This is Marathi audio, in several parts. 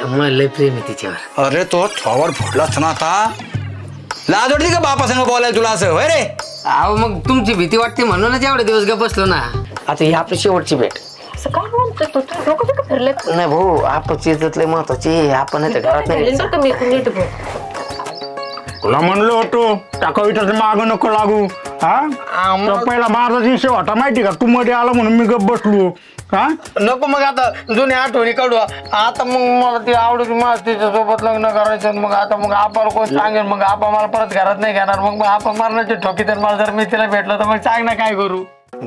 मला लय प्रेम आहे तिच्यावर. अरे तो थोवर फोडलाच ना आता. लाज वाटते का बापा संग बोलायला तुला असं होय रे? अहो मग तुमची भीती वाटते म्हणूनच एवढे दिवस गप बसलो ना. आता ही आपली शेवटची भेट. असं काय म्हणतोय तू? डोकं बिकं फिरले? नाही भाऊ, आपची इज्जत लय महत्वाची. आपण नाही घरात नाही. तुला म्हणलो होतो टाकावीटाचं मागं नको लागू. हा पहिला माझा विषय होता माहिती का, तू मध्ये आला म्हणून मी गप बसलो. हा नको मग आता जुनी आठवणी काढू. आता मग मला ती आवडती माझ तिच्या सोबत लग्न करायचं. मग आता मग आपण कोण सांगेल, मग आपण मला परत घरात नाही घेणार. मग आपण मारण्याची ठोकी तर मला जर मी तिला भेटलो तर मग सांग ना काय करू.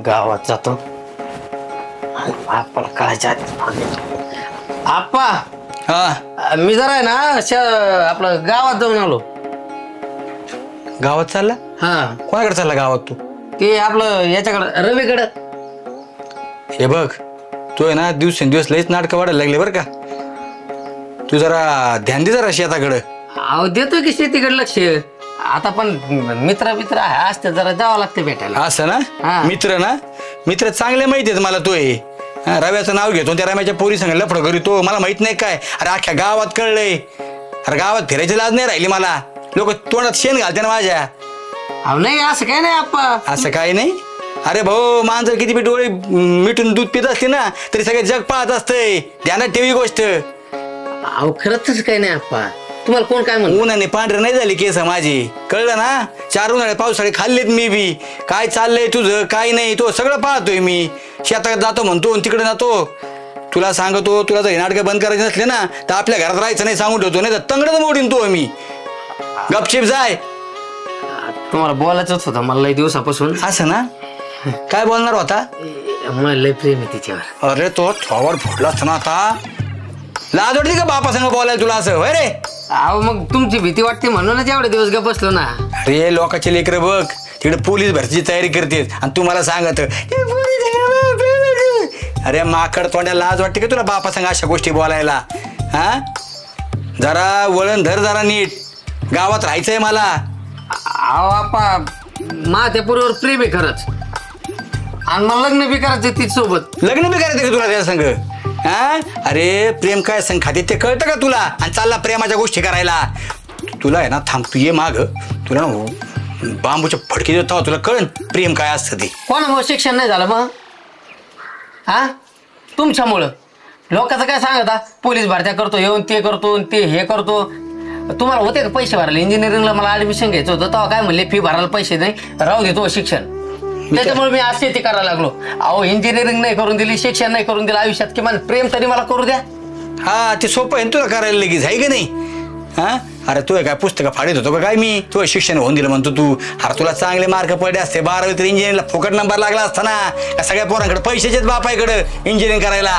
गावात जातो आपल्याला कळायच्या आप्पा. हा मी जरा आहे ना आपलं गावात जाऊन आलो. गावात चालला? हा. कोणाकडे चालला गावात तू? ते आपलं याच्याकडं रवीकडं. हे बघ तू आहे ना दिवसेंदिवस लईच नाटकं वाढायला लागले बरं का. तू जरा ध्यान दे जरा शेताकडं. अहो देतोय की शेतीकडे लक्ष. आता पण मित्र असते जरा जावं लागतं भेटायला. असं ना? मित्र ना? मित्र चांगले माहिती आहेत मला. तो रव्याचं नाव घेतो त्या रव्याच्या पोरी संग लफडं करीतो. मला माहित नाही काय. अरे अख्ख्या गावात कळलंय. अरे गावात फिरायची लाज नाही राहिली मला. लोक तोंडात शेण घालते ना माझ्या. अहो नाही असं काय नाही आप्पा. असं काय नाही? अरे भाऊ माणसं किती बी डोळे मिटून दूध पित असते ना तरी सगळे जग पाहत असतंय. ध्यानात ठेवी गोष्ट. अहो खरंच काही नाही आप्पा. तुम्हाला कोण काय म्हणून? उन्हाने पांढरे नाही झाली केस माझी, कळलं ना. 4 उन्हाळे पावसाळे खाल्लेत मी बी. काय चाललंय तुझं काय नाही तो सगळं पाहतोय मी. शेतात जातो म्हणतो तिकडे जातो. तुला सांगतो तुला जर हे नाटकं बंद करायचे नसले ना तर आपल्या घरात राहायचं नाही सांगून ठेवतो. नाही तर तंगडच मोडीन तो मी. गपचिप जाय. तुम्हाला बोलायचंच होतं मला लय दिवसापासून. असं ना? काय बोलणार होता? मला लय प्रेम आहे तिच्यावर. अरे तो थोवर फोडलाच ना आता. लाज वाटते का बापा संग बोलायला तुला असं होय रे? अहो मग तुमची भीती वाटते म्हणूनच एवढे दिवस गप बसलो ना. अरे लोकांचे लेकर बघ तिकडे पोलीस भरतीची तयारी करते आणि तू मला सांगत. अरे माकड तोंड्या लाज वाटते का तुला बापा संग अशा गोष्टी बोलायला? हा जरा वळण धर जरा नीट. गावात राहायचंय मला. अहो आप्पा त्या पोरीवर प्रेम आहे खरंच. आणि मला लग्न बी करायचं तिच्या सोबत. लग्न बी करायचं का तुला त्या संग? हा अरे प्रेम काय संग खाते ते कळतं का तुला? आणि चालला प्रेमाच्या गोष्टी करायला. तुला आहे ना थांब तू ये माग. तुला बांबूच्या फडकी देतो तुला कळण प्रेम काय असतं ते. कोणामुळे शिक्षण नाही झालं मग? हा तुमच्यामुळं. लोकांचं काय सांगता पोलीस भरत्या करतो येऊन ते करतो ते हे करतो. तुम्हाला होते का पैसे भरायला? इंजिनिअरिंगला मला ऍडमिशन घ्यायचं होतं तेव्हा काय म्हणले फी भरायला पैसे नाही राहू देतो शिक्षण. त्याच्यामुळे मी आज शेती करायला लागलो. अहो इंजिनिअरिंग नाही करून दिली शिक्षण नाही करून दिलं आयुष्यात किमान प्रेम तरी मला करू द्या. हा ते सोपं आहे तुला करायला लगेच आहे की नाही? हा अरे तू काय पुस्तकं फाडीत होतो का काय? मी तुझं शिक्षण होऊन दिलं म्हणतो तू. अरे तुला चांगले मार्क पडले असते 12वी तर इंजिनिअरिंगला फुकट नंबर लागला असता ना. सगळ्या पोरांकडे पैशाचेच बापाकडे इंजिनिअरिंग करायला.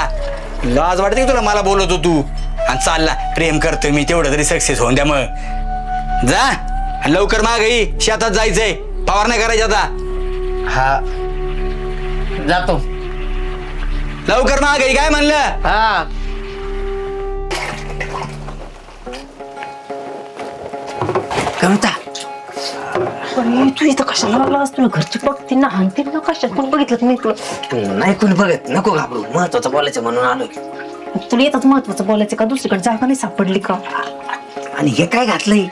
लाज वाटते की तुला मला बोलवतो तू? आणि चालला प्रेम करतोय मी तेवढं तरी सक्सेस होऊन द्या. मग जा लवकर माग शेतात जायचंय. पवार नाही करायची आता. हा जातो लवकर माग काय म्हणलं? हा कमता तू इथं कशाला लागलास? तुला घरची बघतील ना हानतील ना. कशात कोण बघितलं नाही तुला? नाही कोणी बघत. नको घाबरू. महत्वाचं बोलायचं म्हणून आलो. तुला येतच महत्वाचं बोलायचं का? दुसरीकडे जागा नाही सापडली का? आणि हे काय घातलंय?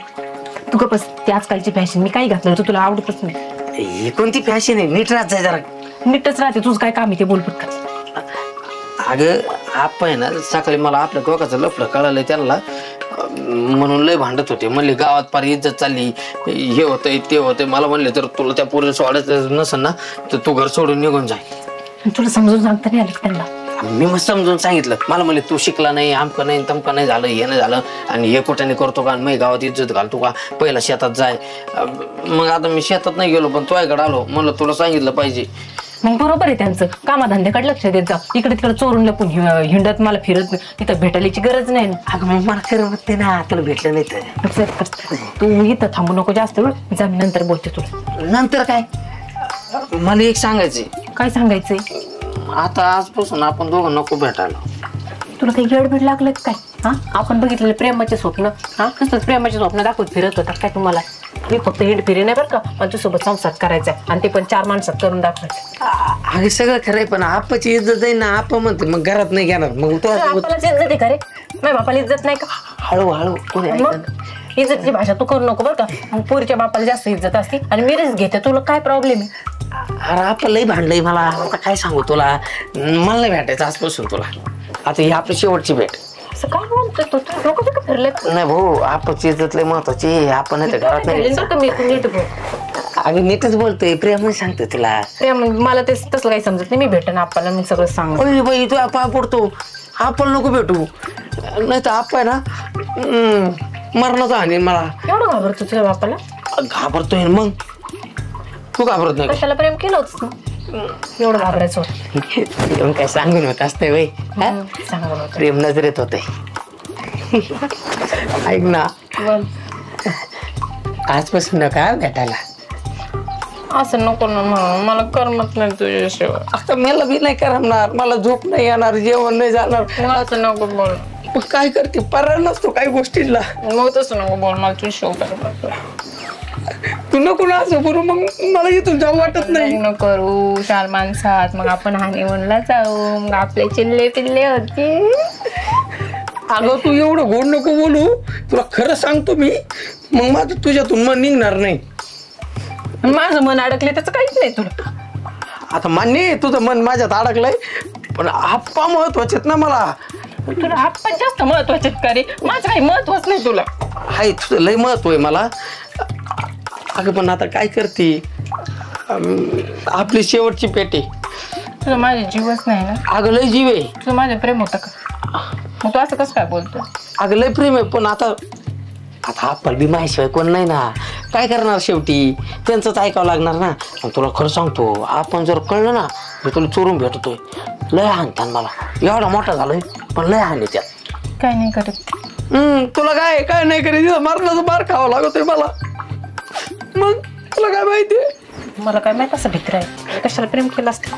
तू का बस ती आजकालची फॅशन. मी काय घातलं तर तुला आवडतच नाही. ही कोणती फॅशन आहे? नीट राहत जाय जरा. नीटच राहते. तुझं काय काम आहे ते बोल पटकन. अगं आपण ना सकाळी मला आपल्या दोघांचं लफडं कळालंय त्यांना म्हणून लय भांडत होते. म्हणले गावात फार इज्जत चालली हे होतंय ते होतंय. मला म्हणले जर तुला त्या पोरीला सोडायचं नसेल ना तर तू घर सोडून निघून जाय. तुला समजून सांगता नाही आलं त्यांना? मी मग समजून सांगितलं. मला म्हणले तू शिकला नाही आमकं नाही तमकं नाही झालं हे नाही झालं आणि हे कुठे करतो का? मग गावात इज्जत घालतो का? पहिला शेतात जाय. मग आता मी शेतात नाही गेलो पण तुझ्याकडे आलो. म्हणलं तुला सांगितलं पाहिजे. मग बरोबर आहे त्यांचं. कामाधंद्याकडे लक्ष देत जा. इकडे तिकडे चोरून लपून हिंडत मला फिरत तिथं भेटायची गरज नाही. अगं मग मला खरं वाटते ना तुला भेटलं नाही तर. तू इथं थांबू नको जास्त वेळ. जा मी नंतर बोलते तुला. नंतर काय? मला एक सांगायचंय. काय सांगायचंय? आता आजपासून आपण दोघं नको भेटायला. तुला काही गडबड लागलं काय? हा आपण बघितलेलं प्रेमाचे स्वप्न. हा कसं प्रेमाचे स्वप्न दाखवत फिरत होता काय तुम्हाला? मी फक्त हिंड फिरी नाही बरं का, पण तुझ्यासोबत संसार करायचा आणि ते पण 4 माणसात करून दाखवायचं. अगं सगळं खरंय, पण आपाची इज्जत आहे ना. आप म्हणते मग घरात नाही घेणार. मग तो आपल्याला इज्जत आहे का रे? माझ्या बापाला इज्जत नाही का? हळूहळू कोणी ऐकलं मग इज्जतची भाषा तू करू नको बरं का. मग पोरीच्या बापाला जास्त इज्जत असते आणि मी रिस्क घेते. तुला काय प्रॉब्लेम आहे? अरे आपण लई भांडलंय. मला आता काय सांगू तुला, मला नाही भेटायचं आजपासून तुला. आता ही आपली शेवटची भेट. असं काय बोलतोय तू? डोकं बिकं फिरलंय का? नाही भाऊ, आपची इज्जत लई महत्वाची. आपण नाही तर घरात नाही बरं का, मी नीट बोल. अगं नीटच बोलतोय, प्रेमाने सांगतोय तुला. मला ते तसलं काही समजत नाही. मी भेटेन आपल्याला, मी सगळं सांग. अरे बाई तू आपण पडतो. आपण नको भेटू, नाही तर आपण ना मरणाचा आणीन मला. एवढं घाबरतो तुझ्या बापाला? घाबरतोय मग. तू घाबरत नाही? कशाला प्रेम केलं होतं ना, एवढं घाबरायचं होतं? एवढं काय सांगून होत असतंय बाई. सांग बरं. प्रेम नजरेत होते. ऐक ना, बोल. आजपासून काय भेटायला. असं नको ना, मला करमत नाही तुझ्याशिवाय. आता मला बी नाही करणार. मला झोप नाही येणार, जेवण नाही जाणार. असं नको बोल. मग काय करते, पर्याय नसतो काही गोष्टींना. मग तसं नको बोल. मला तुझी शो करत तू नको ना असं करू. मग मला इथून जाऊ वाटत नाही. लग्न करू 4 माणसात, मग आपण हनीमूनला जाऊ, मग आपले चिल्ले पिल्ले होते. अगं तू एवढं गोड नको बोलू. तुला खरं सांगतो मी, मग माझं तुझ्यातून मन निघणार नाही. माझं मन अडकले त्याचं काहीच नाही तुला. आता मान्य आहे तुझं मन माझ्यात अडकलंय, पण आप्पा महत्वाचे ना मला. तुला आप्पा जास्त महत्वाचे का रे? माझं काही महत्वच नाही तुला. हाय, तुझं लय महत्व आहे मला. अगं पण आता काय करते, आपली शेवटची पेटी. तुला माझे जीवच नाही ना. अगं लय जीव आहे. तुझं माझं प्रेम होतं का? मग तू असं कसं काय बोलतो? अगं लय प्रेम आहे, पण आता आपण बी माझ्याशिवाय कोण नाही ना. काय करणार, शेवटी त्यांचंच ऐकावं लागणार ना. तुला खरं सांगतो, आपण जर कळलं ना, मी तुला चोरून भेटतोय. लय हाणतात मला. एवढा मोठा झालोय पण लय हानी त्यात. काय नाही करत. तुला काय नाही करीत. मरणाचा मार खावा लागतोय मला. मग तुला काय माहिती, मला काय माहित असं भित्र आहे. कशाला प्रेम केलं असतं?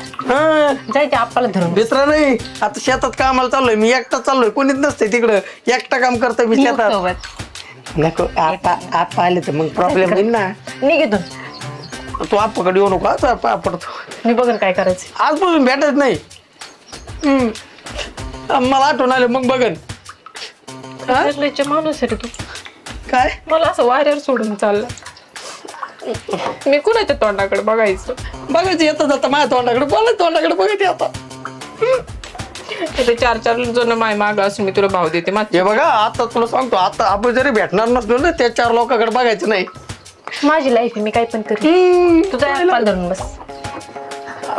जायचे आपल्याला धरून. मित्र नाही. आता शेतात कामाला चाललोय मी, एकटा चाललोय. कोणीच नसते तिकडं. एकटा काम करतोय मी शेतात. नको आप आले तर मग प्रॉब्लेम होईल ना. निघेतून तू आपकडे येऊ नको. आता पडतो मी बघन काय करायचं. आजपासून भेटत नाही. मला आठवण आले मग बघन. माणूस आहे रे तू. काय मला असं वाऱ्यावर सोडून चाललं. मी कुणाच्या तोंडाकडे बघायचं? येतं जातं माझ्या तोंडाकडे. बोलायचं तोंडाकडे बघायचं आता. 4 जण माय माग असून मी तुला भाव देते. हे बघा, आता तुला सांगतो, आता आपण जरी भेटणार नसलो ना, त्या 4 लोकांकडे बघायचं नाही. माझी लाईफ आहे, मी काय पण करेन. तुझा पाल धरून बस.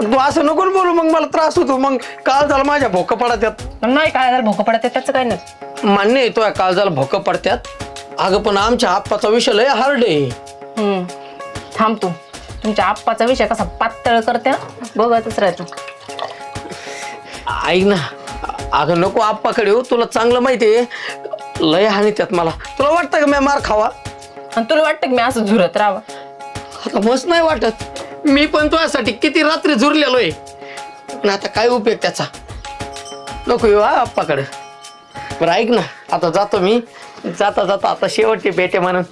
तू असं नको बोलू, मग मला त्रास होतो. मग काल झालं माझ्या भोकं पडत्यात. नाही काय झालं, भोकं पडत त्याचं काय नाही. मान्य आहे, तो काल झालं भोकं पडत्यात. अगं पण आमच्या आप्पाचा विषय लय हार्ड आहे. थांब तू. तुमच्या आप्पाचा विषय कसा पातळ करते ना, बघतच राहतो. ऐक ना, अगं नको आप्पाकडे येऊ. तुला चांगलं माहितीये लय हानी त्यात मला. तुला वाटतं का मी मार खावा? आणि तुला वाटतं की मी असं झुरत राहावं? आता मस्त नाही वाटत. मी पण तुझ्यासाठी किती रात्री झुरलेलोय, पण आता काय उपयोग त्याचा. नको येऊ आप्पाकडे. बरं ऐक ना, आता जातो मी. जाता जाता आता शेवटची भेटे म्हणून.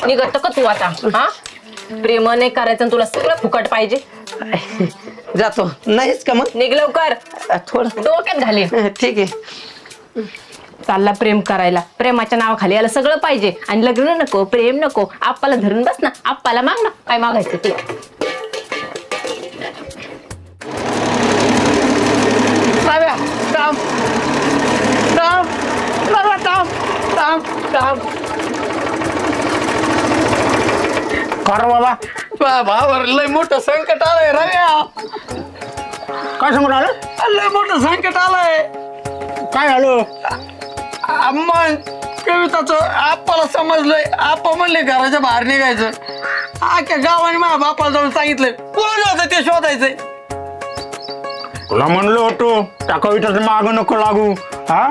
निघत का तू आता? हा, प्रेम नाही करायचं आणि तुला सगळं फुकट पाहिजे. जातो. नाहीच का मग? निघ लवकर. थोडं डोक्यात घालीन. ठीक आहे. चालला प्रेम करायला. प्रेमाच्या नावाखाली याला सगळं पाहिजे. आणि लग्न नको, प्रेम नको. आप्पाला धरून बस ना. आप्पाला माग ना काय मागायचं ते. कर बाबा, भावावर लय मोठं संकट आलंय रव्या. काय सांगून आलं? लय मोठं संकट आलंय. काय झालं? मग कविताचं आप्पाला समजलंय. आप्पा म्हणले घराच्या बाहेर निघायचं. आख्या गावाने माझ्या बापाला जाऊन सांगितलंय. कोण होतं ते शोधायचंय. तुला म्हणलं होतो त्या कविताचं मागं नको लागू. हा,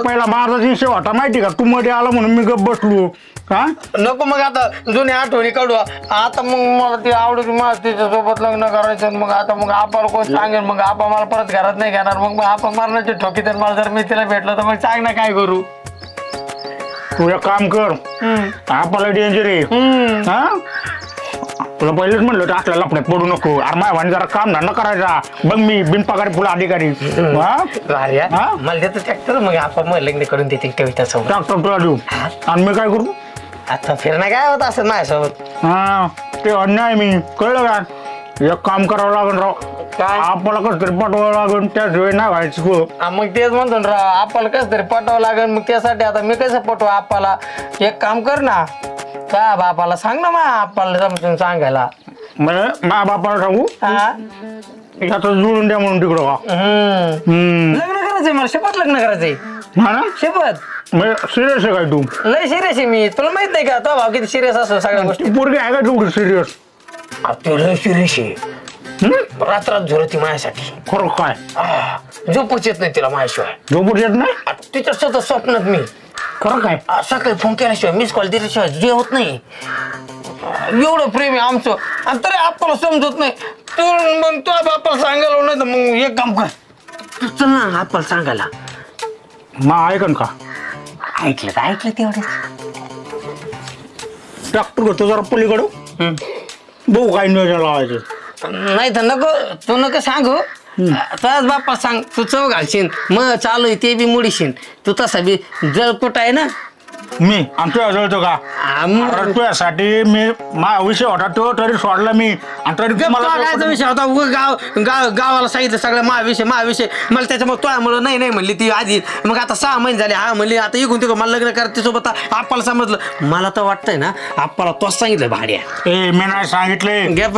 पहिला माझा विषय होता माहिती का? तू मध्ये आला म्हणून मी गप बसलो. हा, नको मग आता जुनी आठवणी काढू. आता मग मला ती आवडत, मला तिच्यासोबत लग्न करायचं. मग आता मग आपाला कोण सांगेल. मग आपा मला परत घरात नाही घेणार. मग आपा मरणाची ठोकी तर मला जर मी तिला भेटलं तर मग सांग ना काय करू. तू एक काम कर, आपल्याला डेंजर आहे हा. तुला पहिलेच म्हणलं होतं आपल्याला लफड्यात पडू नको. अरे माझ्या भाणी जरा काम धंदा करायचा. बघ मी बिनपगारी फुला अधिकारी. मला देतो ट्रॅक्टर, मग आपण मग लग्न करून देते कविता सोबत. ट्रॅक्टर तुला देऊ आणि मी काय करू? आता फिरणं काय होत असं माझ्यासोबत. हा ते अन्याय मी कळलं का. एक काम करावं लागेल राव. काय? आपल्याला कसं तरी पटवावं लागेल, त्याशिवाय नाही व्हायचं. मग तेच म्हणतो ना राव, आपल्याला कसं तरी पटवावं लागेल. मग त्यासाठी आता मी कसं पटवा आपल्याला. एक काम कर ना, का बापाला सांग ना, मग आपल्याला समजून सांगायला. माझ्या बापाला सांगू याचं जुळून द्या म्हणून तिकडं का. लग्न करायचंय मला, शपथ लग्न करायचंय. हा ना, शपथ. सिरियस आहे काय तू? लय सिरियस आहे मी. तुला माहित नाही का तो भाव किती सिरियस असतो सगळ्या गोष्टी. पोरगी आहे का तेवढी सिरियस? लय सिरियस आहे. रात्रात झोरती माझ्यासाठी. खरं काय? झोपच येत नाही तिला माझ्याशिवाय. झोपून येत नाही? तिच्या स्वतः स्वप्नात मी. खरं काय? सकाळी फोन केल्याशिवाय, मिस कॉल दिल्याशिवाय जे होत नाही. एवढं प्रेम आहे आमचं, आणि तरी आपल्याला समजत नाही. तू मग तो बापाला सांगायला नाही तर मग एक काम कर, तू चल ना आपल्याला सांगायला. मग ऐकन का? ऐकलं का? ऐकलं तेवढं. ट्रॅक्टर घेतो जरा पलीकडं, बघू काय नियोजन लावायचं. नाही तर नको, तू नको सांगू. तुझ्याच बाप्पा सांग, तू चव घालशील. मग चालू आहे ते बी मुडीशील. तू तसा बी जळकुट आहे ना. मी आणि तुझ्या जळतो का? अरे तुझ्यासाठी मी माझा विषय होता तो तरी सोडला मी. आणि तरी काय विषय होता? गावाला सांगितलं सगळं महाविषय. मला त्याच्यामुळे तुझ्यामुळे नाही नाही म्हणली ती आधी. मग आता 6 महिने झाले हा म्हणली. आता इकून तिकडून मला लग्न करते सोबत. आपल्याला समजलं. मला तर वाटतंय ना आपल्याला तोच सांगितलं भाड्या. मी नाही सांगितले.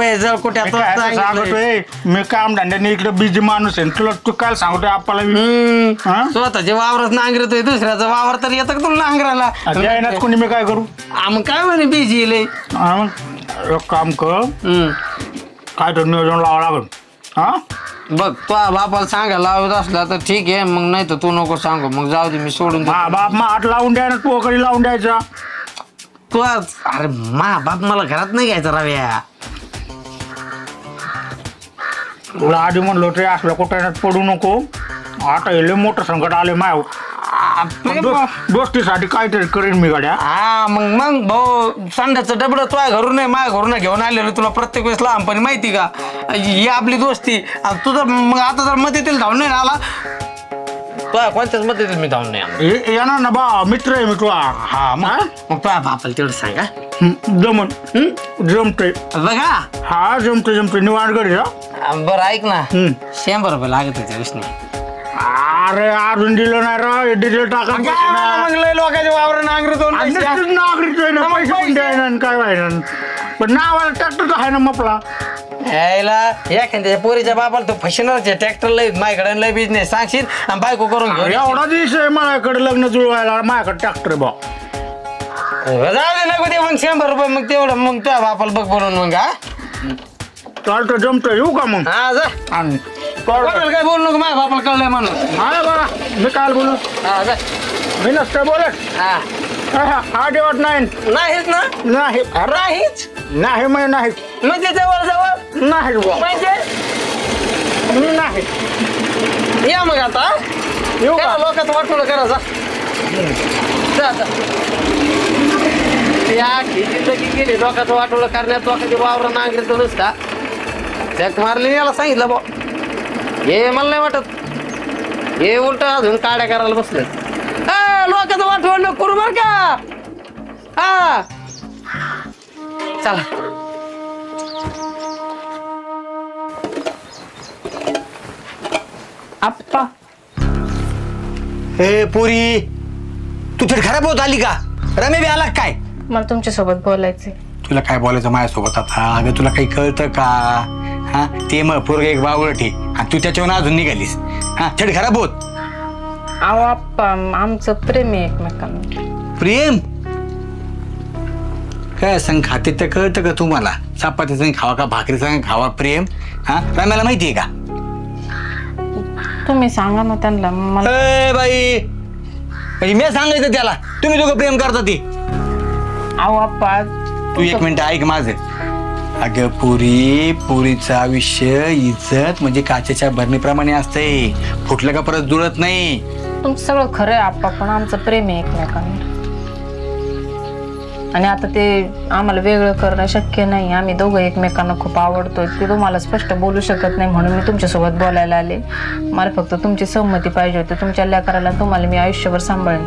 सांगतोय मी काम धंद्याने इकडे बिझी माणूस आहे. तुला तू काय सांगतोय आपल्याला? स्वतःच्या वावरात नांगरतोय, दुसऱ्याचा वावर तर येतं का तुला नांगरायला? कोणी मी काय करू? मग काय म्हणे बिझी लय. एक काम कर, काय तर नियोजन लावावं लागेल. हा बघ, तो बापाला सांगायला लावत असला तर ठीक आहे, मग नाही तर तू नको सांगू. मग जाऊ दे, मी सोडून देतो. बाप मग हात लावून द्या ना, तू कधी लावून द्यायचा. तू अरे बाप मला घरात नाही घ्यायचा रव्या. तुला आधी म्हणलो ते असलं कुठे पडू नको. आता हे लय मोठं संकट आले माय. दोस्तीसाठी काहीतरी करेन मी गाड्या. हा मग भाऊ, संध्याचं डबडं तुझ्या घरून नाही माझ्या घरून घेऊन आलेलो. तुला प्रत्येक वेळेस लहानपणी माहिती का ही आपली दोस्ती. तुझं मग आता जर मदतीला धावून नाही आला, तुझ्या कोणत्याच मदतीला मी धावून नाही येणार ना बा, मित्र आहे मी तुझा. हा मग तुझ्या बापाला तेवढं सांगा. जमन जमते बघा. हा जमते निवांत घरी. बरं ऐक ना, 100 रुपये लागत होते विष्णू. अरे अजून दिलं नाही राव. डिझेल टाका लोकांच्या वावर नांगरतो. काय व्हायना, पण नावाला ट्रॅक्टर आहे ना मपला. यायला एखाद्या पोरीच्या बापाला तू फॅशनरच्या ट्रॅक्टर लय माझ्याकडे लय बिझनेस सांगशील आणि बायको करून घेऊ. एवढा दिवस आहे माझ्याकडे लग्न जुळवायला, माझ्याकडे ट्रॅक्टर बा. जाऊ दे नको ते मग 100 रुपये. मग तेवढं मग तुझ्या बापाला बघ बोलून. मग हा चालतं जमतं. येऊ का मग? हा जा. आणि काय बोलू नको, माझ्या बापाला कळलंय म्हणून. हा बा, मी काल बोलू. हा जा. मी नसतं बोलत. हा देवत नाही. नाहीच ना? नाही नाहीच नाही मग नाही म्हणजे जवळ नाही म्हणजे नाही. या मग आता येऊ का? लोकांचं वाटलं करा जा. या जिंदगी गेली लोकांचं वाटोळं करण्यात. लोकांचे वावर नांगरीतो नुसता त्यात मारले. याला सांगितलं बा हे मला नाही वाटत. हे उलट अजून काड्या करायला बसले. लोकांचं वाटोळ नको करू बर का. हा चला. आप्पा हे पुरी, तू थेट खराब होत आली का? रमे बी आला काय? मला तुमच्यासोबत बोलायचंय. तुला काय बोलायचं माझ्यासोबत आता? अगं तुला काही कळतं का? हा ते मग पोरग एक बावळट आहे आणि तू त्याच्यावर अजून निघालीस. हा थेट खराब होत. अहो आप्पा, आमचं प्रेम आहे एकमेकांना. प्रेम काय संग खाते तर कळतं का तुम्हाला? चपाती संग खावा का भाकरी संग खावा प्रेम? हा रम्याला माहितीये का? तुम्ही सांगा ना त्यांना. मला बाई म्हणजे मी सांगायचं त्याला तुम्ही दोघं प्रेम करता ती? अहो आप्पा, तू एक मिनिट ऐक माझं. अगं पुरीचं आयुष्य इज्जत म्हणजे काचेच्या भरणीप्रमाणे असते. फुटलं का परत जुळत नाही. तुमचं सगळं खरं आहे आप्पा, पण आमचं प्रेम आहे एकमेकांना. आणि आता ते आम्हाला वेगळं करणं शक्य नाही. आम्ही दोघं एकमेकांना खूप आवडतोय. ते तुम्हाला स्पष्ट बोलू शकत नाही म्हणून मी तुमच्यासोबत बोलायला आले. मला फक्त तुमची संमती पाहिजे होती. तुमच्या लेकराला तुम्हाला मी आयुष्यभर सांभाळेन.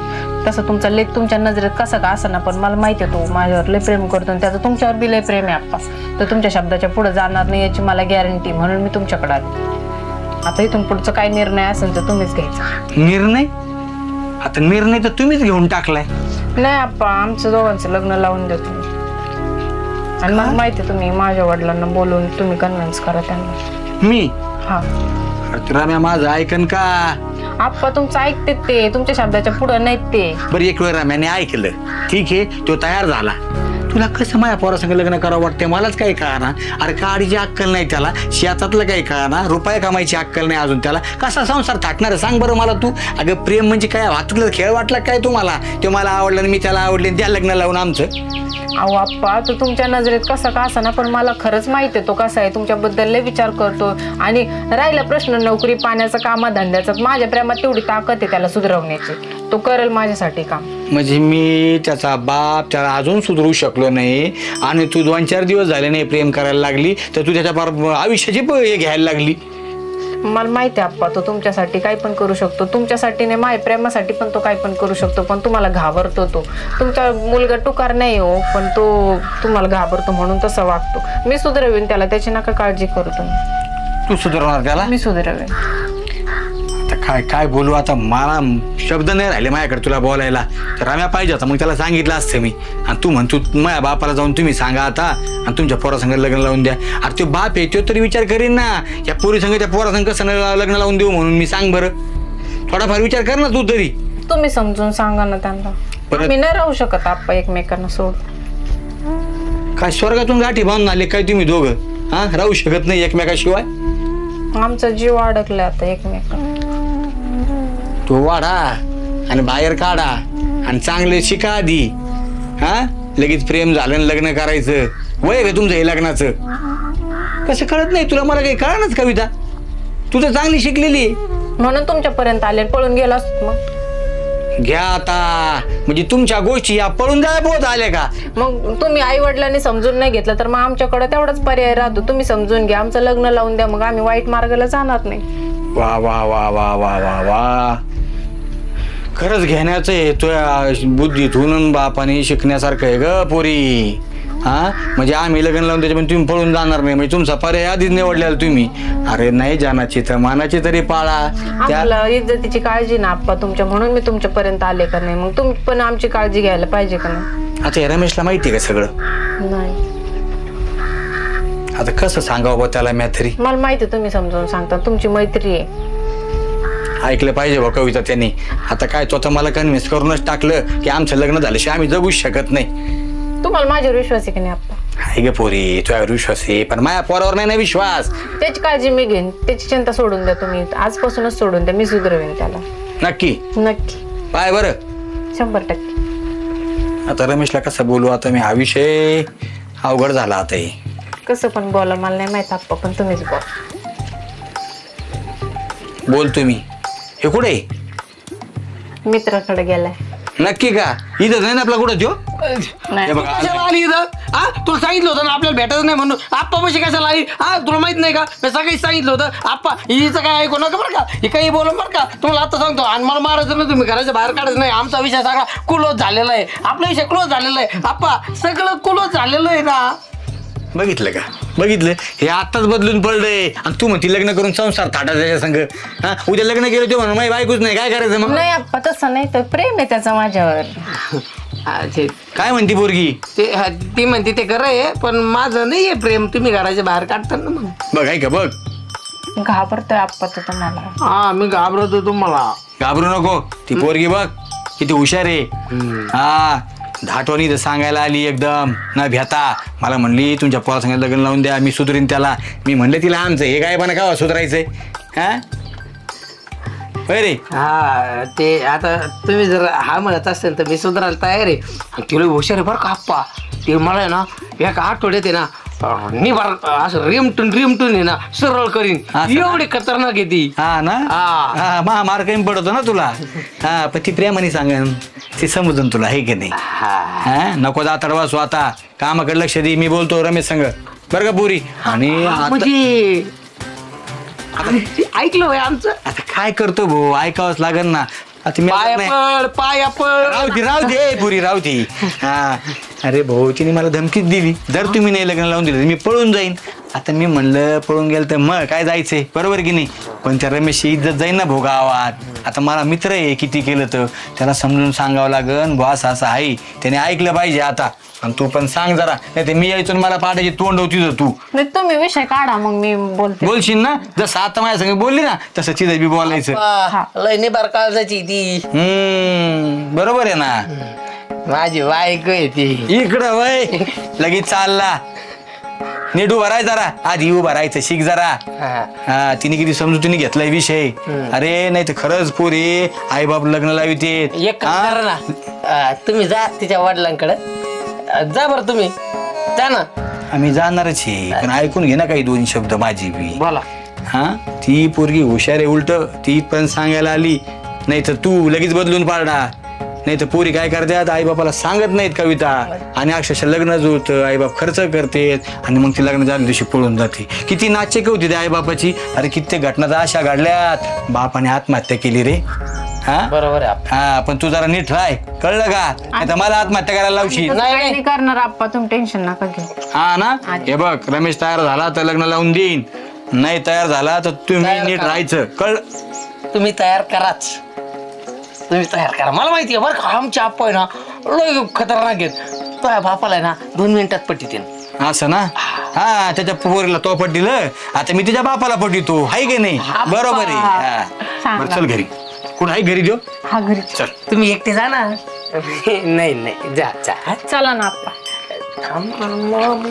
तसं तुमचा लेक तुमच्या नजरेत कसा का असा ना, पण मला माहिती आहे तो माझ्यावर लय प्रेम करतो आणि त्याचं तुमच्यावर बी लय प्रेम आहे आप्पा. तर तुमच्या शब्दाच्या पुढे जाणार नाही याची मला गॅरंटी, म्हणून मी तुमच्याकडे आले. आता इथून पुढचा काय निर्णय असेल तर तुम्हीच घ्यायचा. निर्णय? आता निर्णय तर तुम्हीच घेऊन टाकलाय. नाही आप्पा, आमचं दोघांचं लग्न लावून देतो आणि मग माहिती तुम्ही माझ्या वडिलांना बोलून तुम्ही कन्व्हिन्स करा त्यांना. मी? हा रम्या माझं ऐकन का? आप्पा तुमचं ऐकते ते, तुमच्या शब्दाच्या पुढं नाहीत ते. बरं एक वेळ रम्याने ऐकलं, ठीक आहे, तो तयार झाला. तुला कसं माझ्या पोरासंग लग्न करावं वाटतंय मलाच काही कळना. अरे काडीची अक्कल नाही त्याला, शेतातलं काही कळना, रुपये कमायची अक्कल नाही अजून त्याला. कसा संसार थाटणार सांग बरं मला तू. अगं प्रेम म्हणजे काय, वाहतुकला खेळ वाटला काय तुम्हाला? ते मला आवडलं आणि मी त्याला आवडले, त्या लग्न लावून आमचं. अहो आप्पा, तो तुमच्या नजरेत कसा का असा ना, पण मला खरंच माहिती आहे तो कसा आहे. तुमच्याबद्दल लय विचार करतो. आणि राहिला प्रश्न नोकरी पाण्याचा, कामाधंद्याचा, माझ्या प्रेमात तेवढी ताकद आहे त्याला सुधारवण्याची. तो करेल माझ्यासाठी काम. म्हणजे मी त्याचा बाप त्याला अजून सुधरू शकलो नाही आणि तू 2-4 दिवस झाले नाही प्रेम करायला लागली तर तू त्याच्या आयुष्याची हे घ्यायला लागली. मला माहिती आहे आप्पा, तो तुमच्यासाठी काही पण करू शकतो. तुमच्यासाठी नाही, माझ्या प्रेमासाठी पण तो काही पण करू शकतो. पण तुम्हाला घाबरतो तो. तुमचा मुलगा टुकार नाही हो, पण तो तुम्हाला घाबरतो म्हणून तसं वागतो. मी सुधरवेन त्याला, त्याची नका काळजी करू तुम्ही. तू सुधारणार त्याला? मी सुधरवेन. आता काय काय बोलू, आता मला शब्द नाही राहिले माझ्याकडे तुला बोलायला. तर रम्या पाहिजे होता, मग त्याला सांगितलं असतं मी. आणि तू म्हणतो माझ्या बापाला जाऊन तुम्ही सांगा आता आणि तुमच्या पोरासंग लग्न लावून द्या. अरे तो बाप आहे, तो तरी विचार करीन ना या पोरीसंग त्या पोरासंग कसं लग्न लावून देऊ म्हणून. मी सांग बरं, थोडाफार विचार कर ना तू तरी. तुम्ही समजून सांगा ना त्यांना. मी नाही राहू शकत आप्पा एकमेकांना सोड. काय स्वर्गातून गाठी बांधून आले काय तुम्ही दोघं? हा, राहू शकत नाही एकमेकाशिवाय? आमचा जीव अडकला आता एकमेकांना. तो वाढा आणि बाहेर काढा आणि चांगले शिका आधी. हा, लगेच प्रेम झालं आणि लग्न करायचं वय आहे तुमचं हे लग्नाचं? कसं कळत नाही तुला? मला काही कळणाच कविता. तू तर चांगली शिकलेली म्हणून तुमच्यापर्यंत आले, पळून गेला असतो मग. घ्या आता. म्हणजे तुमच्या गोष्टी या पळून जाय पोत आल्या का? मग तुम्ही आई वडिलांनी समजून नाही घेतलं तर मग आमच्याकडे तेवढाच पर्याय राहतो. तुम्ही समजून घ्या, आमचं लग्न लावून द्या, मग आम्ही वाईट मार्गाला जाणार नाही. वा वा वा वा वा वा वा, खरंच घेण्याचं आहे तुझ्या बुद्धीतून बापाने शिकण्यासारखं आहे ग पोरी. हा, म्हणजे आम्ही लग्न लावून त्याच्यामध्ये तुम्ही पळून जाणार नाही, म्हणजे तुमचा पर्याय आधीच निवडलेला तुम्ही. अरे नाही, जानाची तर मानाची तरी पाळा. आपलं इज्जतीची काळजी ना आप्पा तुमच्या, म्हणून मी तुमच्यापर्यंत आले का नाही. मग तुम्ही पण आमची काळजी घ्यायला पाहिजे का नाही? आता रमेशला माहिती आहे का सगळं? नाही. आता कसं सांगावं बा त्याला मी तरी? मला माहिती तुम्ही समजून सांगता, तुमची मैत्री आहे. ऐकलं पाहिजे बा कविता त्यांनी. आता काय तो मला कन्व्हिन्स करूनच टाकलं की आमचं लग्न झाल्याशिवाय आम्ही जगूच शकत नाही. तुम्हाला माझ्यावर विश्वास आहे की नाही आप्पा? आहे ग पोरी, तुझ्यावर विश्वास आहे, पण माझ्या पोरावर नाही ना विश्वास. त्याची काळजी मी घेईन, त्याची चिंता सोडून द्या तुम्ही. आजपासूनच सोडून द्या, मी सुधरवेन त्याला. नक्की? नक्की, पाय बरं. 100%. आता रमेशला कसं बोलू? आता मी हा विषय अवघड झाला आता. हे कसं पण बोला, मला नाही माहित आप्पा, पण तुम्हीच बोला. बोल तुम्ही. हे कुठे? मित्राकडे गेलाय. नक्की का? इथं नाही ना आपला कुठं त्यो? नाही. हे बघा, कशाला आली इथं? हा, तुला सांगितलं होतं ना आपल्याला भेटायचं नाही म्हणून. आप्पा पैसे कशाला आली? हा, तुला माहित नाही का? मी सगळी सांगितलं होतं आप्पा हिचं काय ऐकू नका बरं का. ही काही बोलून बरं का, तुम्हाला आता सांगतो. आणि मला मारायचं नाही, तुम्ही घराच्या बाहेर काढायचं नाही. आमचा विषय सगळा क्लोज झालेला आहे. आपला विषय क्लोज झालेला आहे आप्पा, सगळं क्लोज झालेलं आहे ना. बघितलं का? बघितलं, हे आताच बदलून पडलंय. आणि तू म्हणती लग्न करून संसार थाटा त्याच्या संग. हा, उद्या लग्न केलं ते म्हणून माझी बायकोच नाही, काय करायचं मग? नाही आप्पा, तसं नाही, तर प्रेम आहे त्याचं माझ्यावर. काय म्हणती पोरगी? ती म्हणते ते खरं आहे, पण माझं नाही आहे प्रेम. तुम्ही घराच्या बाहेर काढता ना मग. बघ आहे का? बघ, घाबरतोय आप्पा तो तुम्हाला. हा, मी घाबरतो तुम्हाला. घाबरू नको. ती पोरगी बघ किती हुशार आहे. हा, धाटवणी तर सांगायला आली एकदम न भेता. मला म्हणली तुमच्या पोरासंग लग्न लावून द्या, मी सुधरीन त्याला. मी म्हणले तिला आमचं हे काय पण का सुधरायचंय? हा रे? हा, ते आता तुम्ही जर हा म्हणत असेल तर मी सुधारायला तयार आहे. आणि तिला हुशार आहे बरं का आप्पा. ते मला आहे ना एका आठवड्यात आहे ना निभार असं रिमटून आहे ना सरळ करीन असं ना? एवढी खतरनाक आहे ती. हा ना हा. हा महामार्ग कमी पडतो ना तुला. हा पण ती प्रेमाने सांगन ती समजून तुला हे की नाही. हा नको जाताड वाचू आता कामाकडे लक्ष दे. मी बोलतो रमेश संग बरं का पुरी. आणि आता म्हणजे ऐकलं होय आमचं. आता काय करतो भाऊ ऐकावंच लागेल ना. आता मी पाया पड राहू दे पुरी राहू दे. हा अरे भाऊ तिने मला धमकीच दिली जर तुम्ही नाही लग्न लावून दिलं तर मी पळून जाईन. आता मी म्हणलं पळून गेलं तर मग काय जायचंय बरोबर की नाही. पण त्या रमेशची इज्जत जाईन ना भाऊ गावात. आता मला मित्र आहे किती केलं तर त्याला समजून सांगावं लागन बॉस असं आहे त्याने ऐकलं पाहिजे आता. आणि तू पण सांग जरा नाही तर मी यायचो मला पाठाची तोंड होती जर तू नाही तुम्ही विषय काढा मग मी बोलते. बोलशील ना जसं आता माझ्या संग बोलली ना तसं तिथं बी बोलायचं. लय निभार काळजाची ती बरोबर आहे ना. माझी बायको आहे ती. इकडं वय लगेच चालला नीट उभा राहाय जरा आधी उभा राहायचं शिक जरा. हा तिने किती समजूतीने घेतलाय विषय. अरे नाही तर खरंच पोरी आई बाप लग्न लाविते. एक काम करा ना तुम्ही जा तिच्या वडिलांकडे जा बरं तुम्ही जा ना. आम्ही जाणारच आहे पण ऐकून घे ना काही दोन शब्द माझी बी. बोला. हा ती पोरगी हुशार आहे उलट ती पण सांगायला आली नाही तर तू लगेच बदलून पाडा. नाही तर पोरी काय करतात आई बापाला सांगत नाहीत कविता आणि अक्षरशः लग्न जुळतं आई बाप खर्च करते आणि मग ती लग्न झाल्या दिवशी पळून जाते. किती नाचेक होती त्या आई बापाची. अरे कित्येक घटना तर अशा घडल्यात बापाने आत्महत्या केली रे. हा बरोबर आहे. हा पण तू जरा नीट राय कळलं का नाही तर मला आत्महत्या करायला लावशील. काही नाही करणार आप्पा तुम्ही टेन्शन नका घेऊ. हा ना हे बघ रमेश तयार झाला तर लग्न लावून देईन नाही तयार झाला तर तुम्ही तयार नीट करा. राहायचं कळ. तुम्ही तयार कराच तुम्ही तयार करा. मला माहिती आहे बरं का आमची आप्पा आहे ना लय खतरनाक आहेत. तो बापाला आहे ना 2 मिनिटात पट्टी असं ना. हा त्याच्या पोरीला तो पट्टीलं आता मी तिच्या बापाला पट्टीतो हाय की नाही. बरोबर आहे. हा बरं चल घरी कुठं आहे घरी देऊ हा घरी चल. तुम्ही एकटे जा ना. नाही जा जा चला ना आप्पा. थांब.